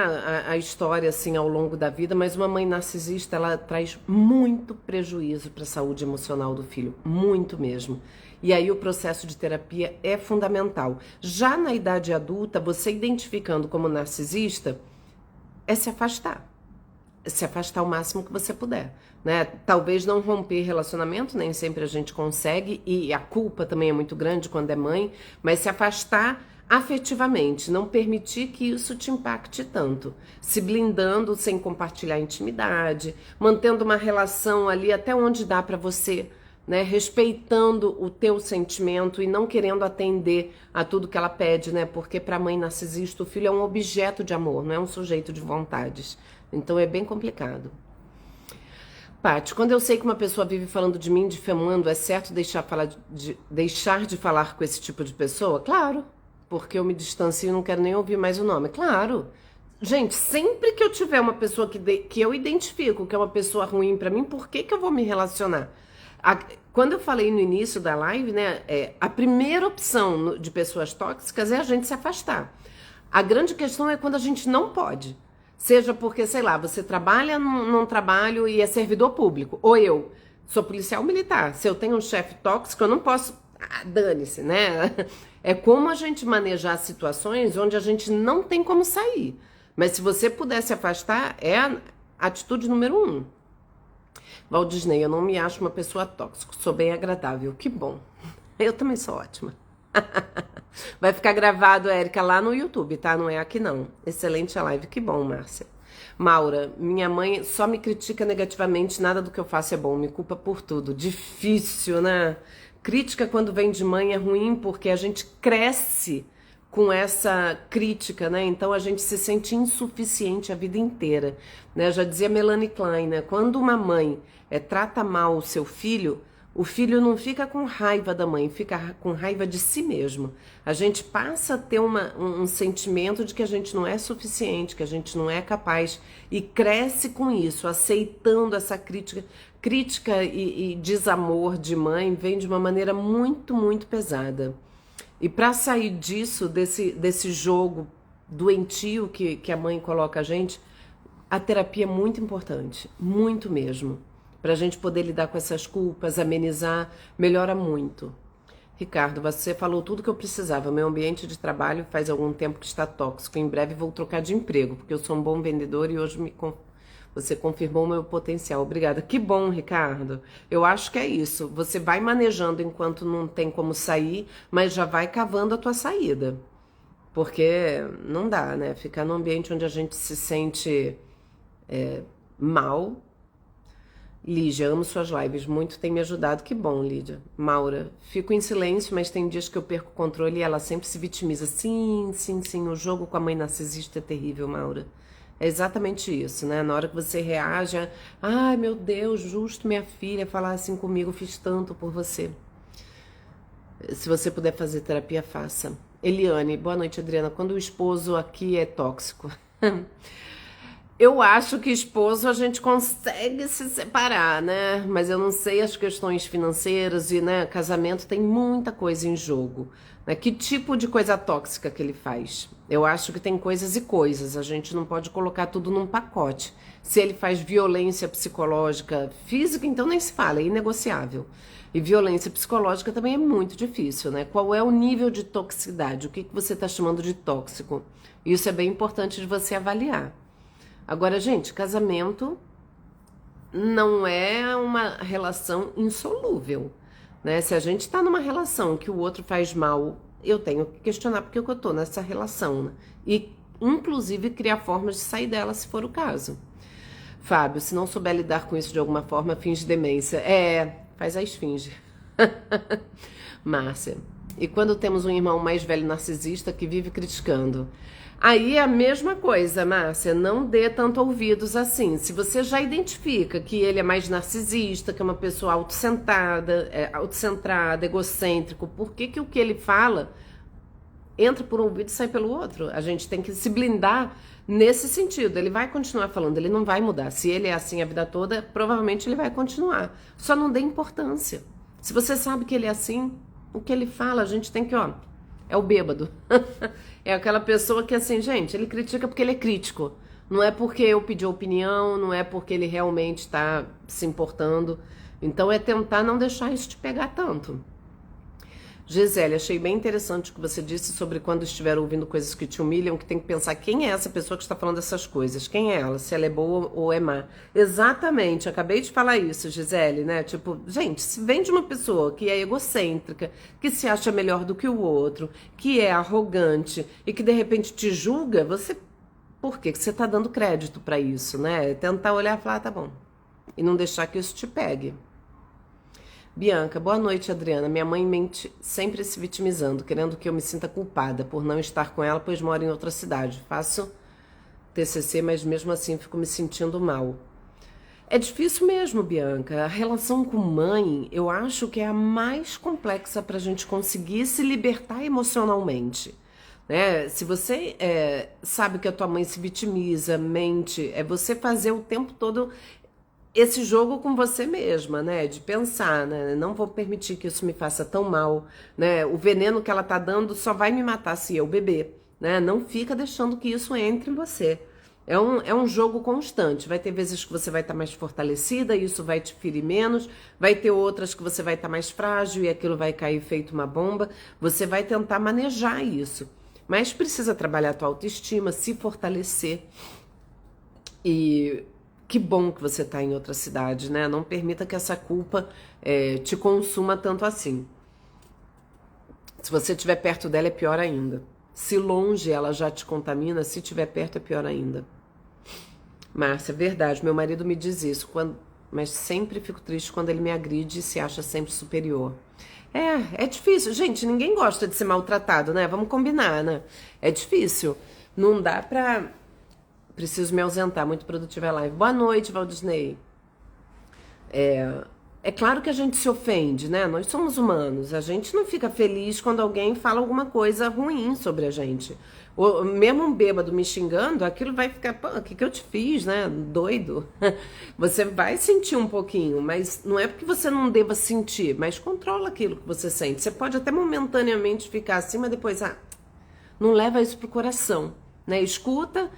A história assim ao longo da vida. Mas uma mãe narcisista, ela traz muito prejuízo para a saúde emocional do filho, muito mesmo. E aí o processo de terapia é fundamental. Já na idade adulta, você identificando como narcisista, é se afastar o máximo que você puder, né? Talvez não romper relacionamento, nem sempre a gente consegue, e a culpa também é muito grande quando é mãe, mas se afastar afetivamente, não permitir que isso te impacte tanto, se blindando sem compartilhar intimidade, mantendo uma relação ali até onde dá para você, né? Respeitando o teu sentimento e não querendo atender a tudo que ela pede, né? Porque para mãe narcisista o filho é um objeto de amor, não é um sujeito de vontades. Então é bem complicado. Paty, quando eu sei que uma pessoa vive falando de mim, difamando, é certo deixar de falar com esse tipo de pessoa? Claro, porque eu me distancio e não quero nem ouvir mais o nome. Claro. Gente, sempre que eu tiver uma pessoa que eu identifico que é uma pessoa ruim pra mim, por que eu vou me relacionar? Quando eu falei no início da live, né, a primeira opção de pessoas tóxicas é a gente se afastar. A grande questão é quando a gente não pode. Seja porque, sei lá, você trabalha num trabalho e é servidor público. Ou eu sou policial militar. Se eu tenho um chefe tóxico, eu não posso... dane-se, né? É como a gente manejar situações onde a gente não tem como sair. Mas se você puder se afastar, é a atitude número 1. Walt Disney, eu não me acho uma pessoa tóxica. Sou bem agradável. Que bom. Eu também sou ótima. Vai ficar gravado, Érica, lá no YouTube, tá? Não é aqui não. Excelente a live, que bom, Márcia. Maura, minha mãe só me critica negativamente, nada do que eu faço é bom, me culpa por tudo. Difícil, né? Crítica quando vem de mãe é ruim porque a gente cresce com essa crítica, né? Então a gente se sente insuficiente a vida inteira, né? Já dizia Melanie Klein, né? Quando uma mãe trata mal o seu filho, O filho não fica com raiva da mãe, fica com raiva de si mesmo. A gente passa a ter um sentimento de que a gente não é suficiente, que a gente não é capaz, e cresce com isso, aceitando essa crítica. Crítica e desamor de mãe vem de uma maneira muito, muito pesada. E para sair disso, desse jogo doentio que a mãe coloca a gente, a terapia é muito importante, muito mesmo. Para a gente poder lidar com essas culpas, amenizar, melhora muito. Ricardo, você falou tudo que eu precisava. Meu ambiente de trabalho faz algum tempo que está tóxico. Em breve vou trocar de emprego, porque eu sou um bom vendedor e hoje você confirmou o meu potencial. Obrigada. Que bom, Ricardo. Eu acho que é isso. Você vai manejando enquanto não tem como sair, mas já vai cavando a tua saída. Porque não dá, né? Ficar num ambiente onde a gente se sente mal. Lígia, amo suas lives, muito tem me ajudado. Que bom, Lídia. Maura, fico em silêncio, mas tem dias que eu perco o controle e ela sempre se vitimiza. Sim, sim, sim, o jogo com a mãe narcisista é terrível, Maura. É exatamente isso, né? Na hora que você reage, ai meu Deus, justo minha filha falar assim comigo, fiz tanto por você. Se você puder fazer terapia, faça. Eliane, boa noite, Adriana. Quando o esposo aqui é tóxico... Eu acho que esposo a gente consegue se separar, né? Mas eu não sei as questões financeiras e, né, casamento tem muita coisa em jogo. Né? Que tipo de coisa tóxica que ele faz? Eu acho que tem coisas e coisas, a gente não pode colocar tudo num pacote. Se ele faz violência psicológica, física, então nem se fala, é inegociável. E violência psicológica também é muito difícil, né? Qual é o nível de toxicidade? O que você está chamando de tóxico? Isso é bem importante de você avaliar. Agora, gente, casamento não é uma relação insolúvel, né? Se a gente tá numa relação que o outro faz mal, eu tenho que questionar porque eu tô nessa relação, né? E, inclusive, criar formas de sair dela, se for o caso. Fábio, se não souber lidar com isso de alguma forma, finge demência. Faz a esfinge. Márcia, e quando temos um irmão mais velho narcisista que vive criticando? Aí é a mesma coisa, Márcia, não dê tanto ouvidos assim. Se você já identifica que ele é mais narcisista, que é uma pessoa autocentrada, egocêntrico, por que o que ele fala entra por um ouvido e sai pelo outro? A gente tem que se blindar nesse sentido. Ele vai continuar falando, ele não vai mudar. Se ele é assim a vida toda, provavelmente ele vai continuar. Só não dê importância. Se você sabe que ele é assim, o que ele fala, a gente tem que, é o bêbado. É aquela pessoa que, assim, gente, ele critica porque ele é crítico. Não é porque eu pedi opinião, não é porque ele realmente está se importando. Então é tentar não deixar isso te pegar tanto. Gisele, achei bem interessante o que você disse sobre quando estiver ouvindo coisas que te humilham, que tem que pensar quem é essa pessoa que está falando essas coisas, quem é ela, se ela é boa ou é má. Exatamente, acabei de falar isso, Gisele, né? Tipo, gente, se vem de uma pessoa que é egocêntrica, que se acha melhor do que o outro, que é arrogante e que de repente te julga, você... Por que você está dando crédito para isso, né? Tentar olhar e falar, tá bom. E não deixar que isso te pegue. Bianca, boa noite, Adriana. Minha mãe mente sempre se vitimizando, querendo que eu me sinta culpada por não estar com ela, pois moro em outra cidade. Faço TCC, mas mesmo assim fico me sentindo mal. É difícil mesmo, Bianca. A relação com mãe, eu acho que é a mais complexa para a gente conseguir se libertar emocionalmente. Né? Se você sabe que a tua mãe se vitimiza, mente, é você fazer o tempo todo esse jogo com você mesma, né? De pensar, né? Não vou permitir que isso me faça tão mal, né? O veneno que ela tá dando só vai me matar se eu beber, né? Não fica deixando que isso entre em você. É um jogo constante. Vai ter vezes que você vai estar mais fortalecida e isso vai te ferir menos. Vai ter outras que você vai estar mais frágil e aquilo vai cair feito uma bomba. Você vai tentar manejar isso. Mas precisa trabalhar a tua autoestima, se fortalecer. E que bom que você está em outra cidade, né? Não permita que essa culpa te consuma tanto assim. Se você estiver perto dela, é pior ainda. Se longe ela já te contamina, se estiver perto é pior ainda. Márcia, verdade, meu marido me diz isso, mas sempre fico triste quando ele me agride e se acha sempre superior. É difícil. Gente, ninguém gosta de ser maltratado, né? Vamos combinar, né? É difícil. Não dá pra... Preciso me ausentar, muito produtiva a live. Boa noite, Valdisney. É claro que a gente se ofende, né? Nós somos humanos. A gente não fica feliz quando alguém fala alguma coisa ruim sobre a gente. Ou, mesmo um bêbado me xingando, aquilo vai ficar, pô, o que que eu te fiz, né? Doido. Você vai sentir um pouquinho, mas não é porque você não deva sentir, mas controla aquilo que você sente. Você pode até momentaneamente ficar assim, mas depois, não leva isso pro coração, né? Escuta,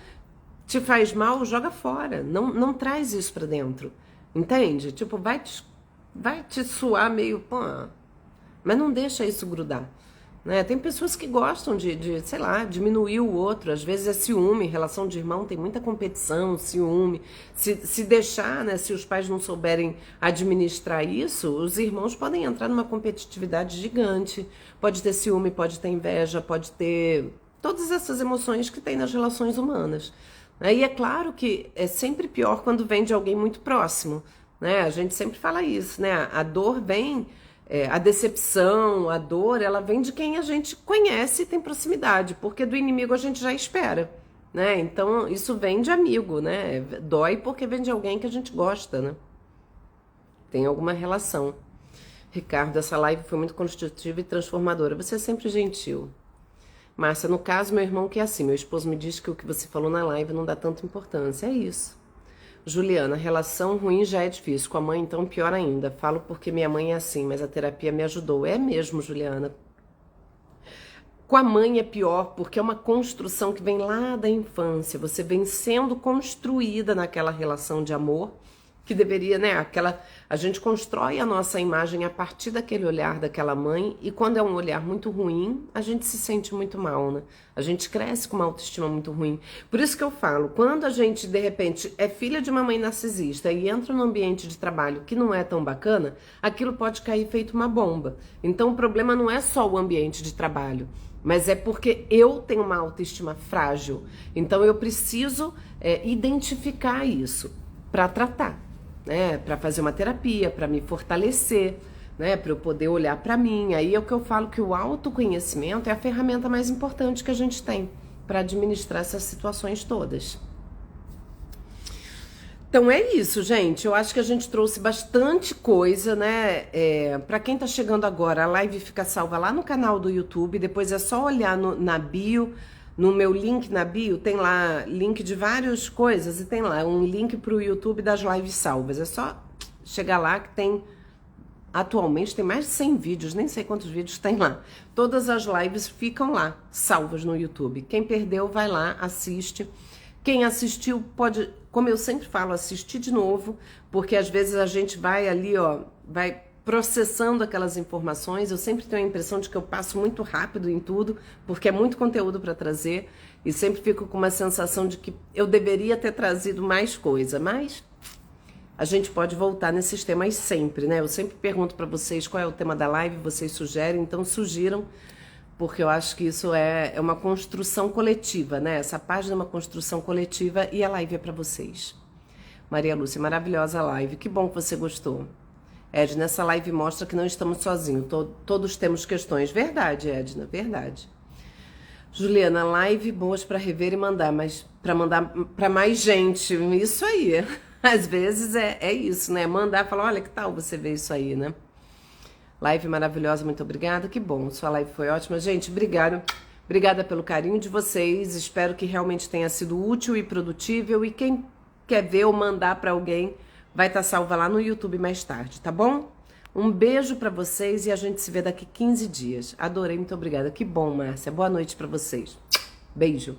te faz mal, joga fora. Não traz isso pra dentro. Entende? Tipo, vai te suar meio, pô, mas não deixa isso grudar, né? Tem pessoas que gostam sei lá, diminuir o outro, às vezes é ciúme, relação de irmão tem muita competição, ciúme, se deixar, né, se os pais não souberem administrar isso, os irmãos podem entrar numa competitividade gigante, pode ter ciúme, pode ter inveja, pode ter todas essas emoções que tem nas relações humanas. E é claro que é sempre pior quando vem de alguém muito próximo, né? A gente sempre fala isso, né? A dor vem, a decepção, a dor, ela vem de quem a gente conhece e tem proximidade, porque do inimigo a gente já espera, né? Então isso vem de amigo, né? Dói porque vem de alguém que a gente gosta, né? Tem alguma relação. Ricardo, essa live foi muito construtiva e transformadora. Você é sempre gentil. Márcia, no caso, meu irmão que é assim. Meu esposo me diz que o que você falou na live não dá tanta importância. É isso. Juliana, relação ruim já é difícil. Com a mãe, então, pior ainda. Falo porque minha mãe é assim, mas a terapia me ajudou. É mesmo, Juliana. Com a mãe é pior porque é uma construção que vem lá da infância. Você vem sendo construída naquela relação de amor que deveria, né? A gente constrói a nossa imagem a partir daquele olhar daquela mãe e quando é um olhar muito ruim, a gente se sente muito mal, né? A gente cresce com uma autoestima muito ruim. Por isso que eu falo, quando a gente, de repente, é filha de uma mãe narcisista e entra num ambiente de trabalho que não é tão bacana, aquilo pode cair feito uma bomba. Então o problema não é só o ambiente de trabalho, mas é porque eu tenho uma autoestima frágil. Então eu preciso identificar isso para tratar, né? Para fazer uma terapia, para me fortalecer, né? Para eu poder olhar para mim. Aí é o que eu falo que o autoconhecimento é a ferramenta mais importante que a gente tem para administrar essas situações todas. Então é isso, gente. Eu acho que a gente trouxe bastante coisa, né? Para quem tá chegando agora, a live fica salva lá no canal do YouTube. Depois é só olhar na bio, no meu link na bio, tem lá link de várias coisas e tem lá um link pro YouTube das lives salvas. É só chegar lá que tem, atualmente tem mais de 100 vídeos, nem sei quantos vídeos tem lá. Todas as lives ficam lá, salvas no YouTube. Quem perdeu, vai lá, assiste. Quem assistiu pode, como eu sempre falo, assistir de novo, porque às vezes a gente vai ali, vai processando aquelas informações. Eu sempre tenho a impressão de que eu passo muito rápido em tudo, porque é muito conteúdo para trazer, e sempre fico com uma sensação de que eu deveria ter trazido mais coisa, mas a gente pode voltar nesses temas sempre, né? Eu sempre pergunto para vocês qual é o tema da live, vocês sugerem, então sugiram, porque eu acho que isso é uma construção coletiva, né? Essa página é uma construção coletiva e a live é para vocês. Maria Lúcia, maravilhosa live, que bom que você gostou. Edna, essa live mostra que não estamos sozinhos, todos temos questões. Verdade, Edna, verdade. Juliana, live boas para rever e mandar, mas para mandar para mais gente, isso aí. Às vezes é isso, né? Mandar, falar, olha que tal você ver isso aí, né? Live maravilhosa, muito obrigada, que bom, sua live foi ótima. Gente, obrigada pelo carinho de vocês, espero que realmente tenha sido útil e produtível, e quem quer ver ou mandar para alguém, vai estar salva lá no YouTube mais tarde, tá bom? Um beijo para vocês e a gente se vê daqui 15 dias. Adorei, muito obrigada, que bom, Márcia, boa noite para vocês. Beijo.